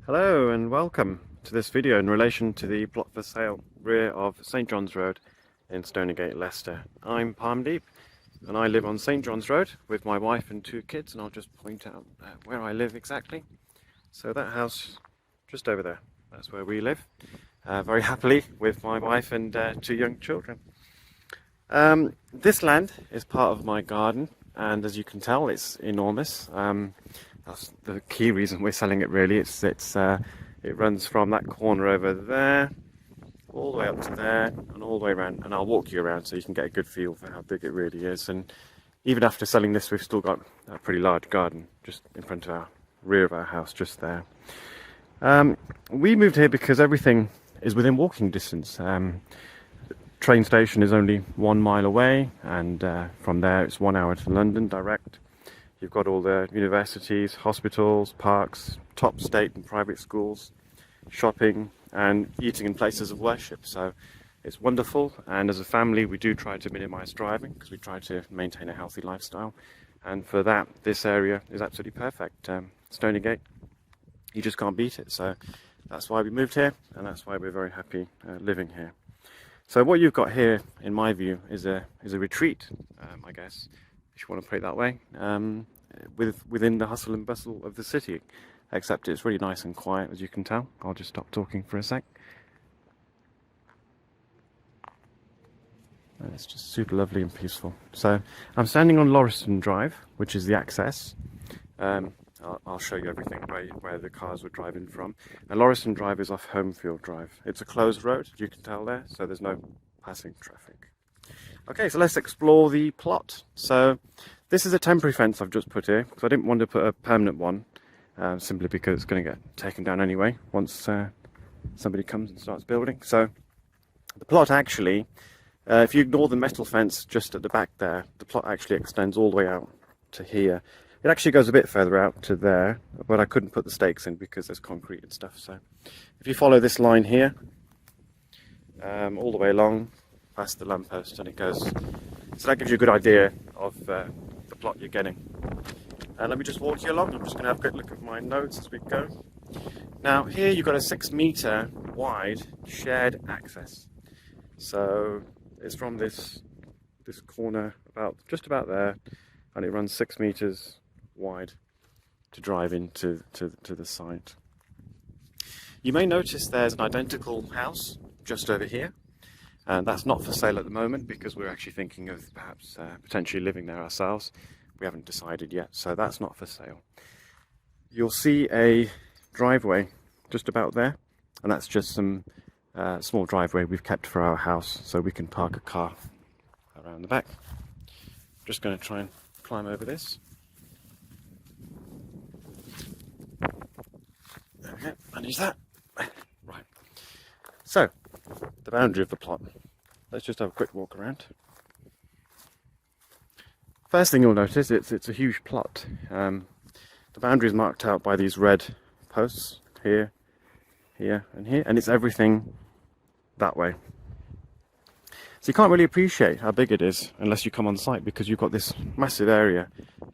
Hello and welcome to this video in relation to the plot for sale rear of St John's Road in Stoneygate, Leicester. I'm Palmdeep and I live on St John's Road with my wife and two kids, and I'll just point out where I live exactly. So that house just over there, that's where we live, very happily with my wife and two young children. This land is part of my garden, and as you can tell it's enormous. That's the key reason we're selling it, really. It runs from that corner over there all the way up to there and all the way around, and I'll walk you around so you can get a good feel for how big it really is. And even after selling this, we've still got a pretty large garden just in front of our rear of our house, just there. We moved here because everything is within walking distance. Train station is only 1 mile away, and from there it's 1 hour to London direct. You've got all the universities, hospitals, parks, top state and private schools, shopping and eating in places of worship. So it's wonderful, and as a family we do try to minimise driving because we try to maintain a healthy lifestyle, and for that this area is absolutely perfect. Stoneygate, you just can't beat it. So that's why we moved here, and that's why we're very happy living here. So what you've got here, in my view, is a retreat, I guess, if you want to put it that way, within the hustle and bustle of the city, except it's really nice and quiet, as you can tell. I'll just stop talking for a sec. And it's just super lovely and peaceful. So I'm standing on Laureston Drive, which is the access. I'll show you everything where the cars would drive in from. And Laureston Drive is off Homefield Drive. It's a closed road, you can tell there, so there's no passing traffic. Okay, so let's explore the plot. So this is a temporary fence I've just put here because I didn't want to put a permanent one, simply because it's going to get taken down anyway once somebody comes and starts building. So the plot actually, if you ignore the metal fence just at the back there, the plot actually extends all the way out to here. It actually goes a bit further out to there, but I couldn't put the stakes in because there's concrete and stuff. So if you follow this line here, all the way along past the lamppost, and it goes, so that gives you a good idea of the plot you're getting. And let me just walk you along. I'm just going to have a quick look at my notes as we go. Now here you've got a 6 metre wide shared access. So it's from this corner just about there, and it runs 6 metres wide to drive into the site. You may notice there's an identical house just over here, and that's not for sale at the moment because we're actually thinking of perhaps potentially living there ourselves. We haven't decided yet, so that's not for sale. You'll see a driveway just about there, and that's just some small driveway we've kept for our house so we can park a car around the back. Just going to try and climb over this. There we go, manage that. Right, so the boundary of the plot. Let's just have a quick walk around. First thing you'll notice, it's a huge plot. The boundary is marked out by these red posts here, here and here, and it's everything that way. So you can't really appreciate how big it is unless you come on site, because you've got this massive area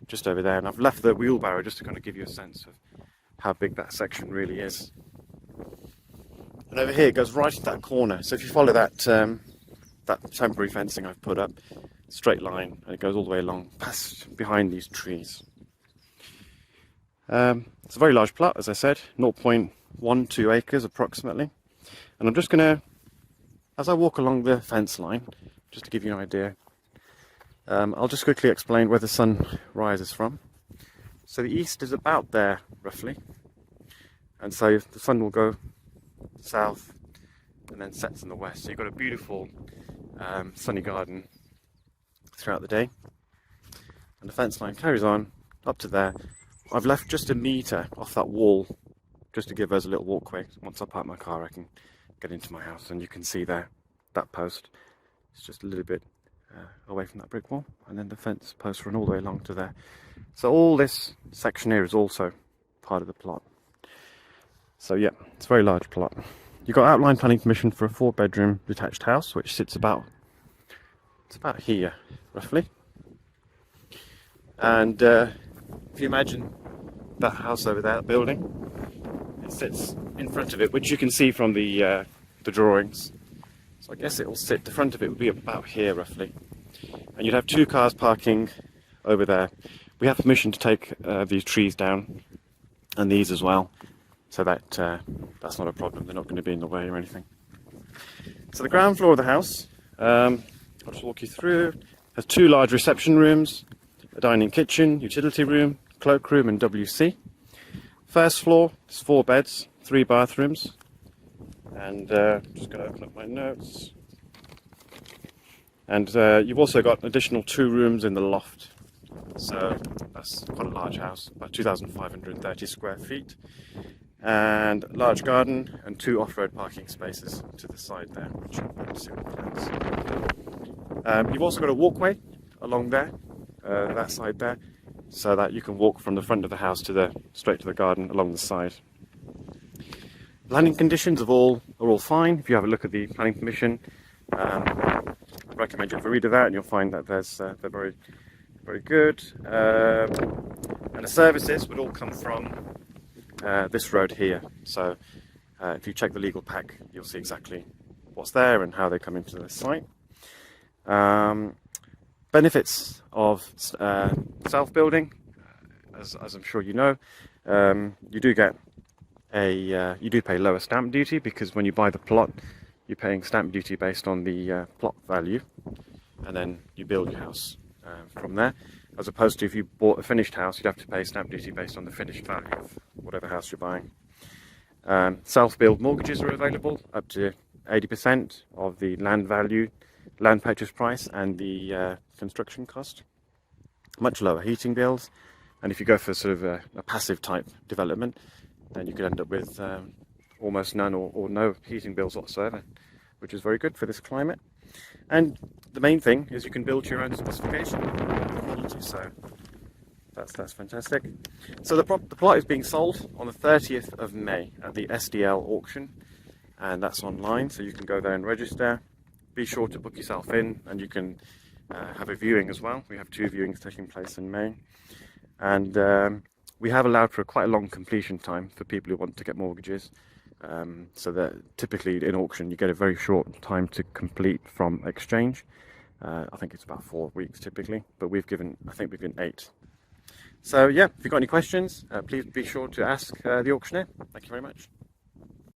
just over there, and I've left the wheelbarrow just to kind of give you a sense of how big that section really is. And over here it goes right into that corner, so if you follow that temporary fencing I've put up, straight line, and it goes all the way along past behind these trees. It's a very large plot, as I said, 0.12 acres approximately. And I'm just going to, as I walk along the fence line, just to give you an idea, I'll just quickly explain where the sun rises from. So the east is about there, roughly, and so the sun will go south and then sets in the west. So you've got a beautiful sunny garden throughout the day, and the fence line carries on up to there. I've left just a metre off that wall just to give us a little walkway. Once I park my car I can get into my house, and you can see there that post is just a little bit away from that brick wall, and then the fence posts run all the way along to there. So all this section here is also part of the plot. So yeah, it's a very large plot. You've got outline planning permission for a 4-bedroom detached house, which sits about here roughly. And if you imagine that house over there, that building, it's sits in front of it, which you can see from the drawings. So I guess it will sit, the front of it would be about here roughly. And you'd have 2 cars parking over there. We have permission to take these trees down, and these as well, so that that's not a problem. They're not going to be in the way or anything. So the ground floor of the house, I'll just walk you through, has 2 large reception rooms, a dining kitchen, utility room, cloakroom and WC. First floor is 4 beds, 3 bathrooms, and just going to open up my notes. And you've also got an additional 2 rooms in the loft, so that's quite a large house, about 2,530 square feet, and large garden and 2 off-road parking spaces to the side there, which you'll be able to see on the plans. You've also got a walkway along there, that side there, so that you can walk from the front of the house to straight to the garden along the side. Landing conditions are all fine. If you have a look at the planning permission, I recommend you have a read of that, and you'll find that they're very, very good. And the services would all come from this road here. So if you check the legal pack, you'll see exactly what's there and how they come into the site. Benefits of self-building, as I'm sure you know, you do get you do pay lower stamp duty, because when you buy the plot, you're paying stamp duty based on the plot value, and then you build your house from there. As opposed to if you bought a finished house, you'd have to pay stamp duty based on the finished value of whatever house you're buying. Self-build mortgages are available up to 80% of the land value, land purchase price, and the construction cost. Much lower heating bills, and if you go for sort of a passive type development, then you could end up with almost none or no heating bills whatsoever, which is very good for this climate. And the main thing is you can build your own specification quality, so that's fantastic. So the plot is being sold on the 30th of May at the SDL auction, and that's online, so you can go there and register. Be sure to book yourself in, and you can have a viewing as well. We have 2 viewings taking place in May, and we have allowed for quite a long completion time for people who want to get mortgages. So that typically in auction you get a very short time to complete from exchange. I think it's about 4 weeks typically, but I think we've given 8. So yeah, if you've got any questions, please be sure to ask the auctioneer. Thank you very much.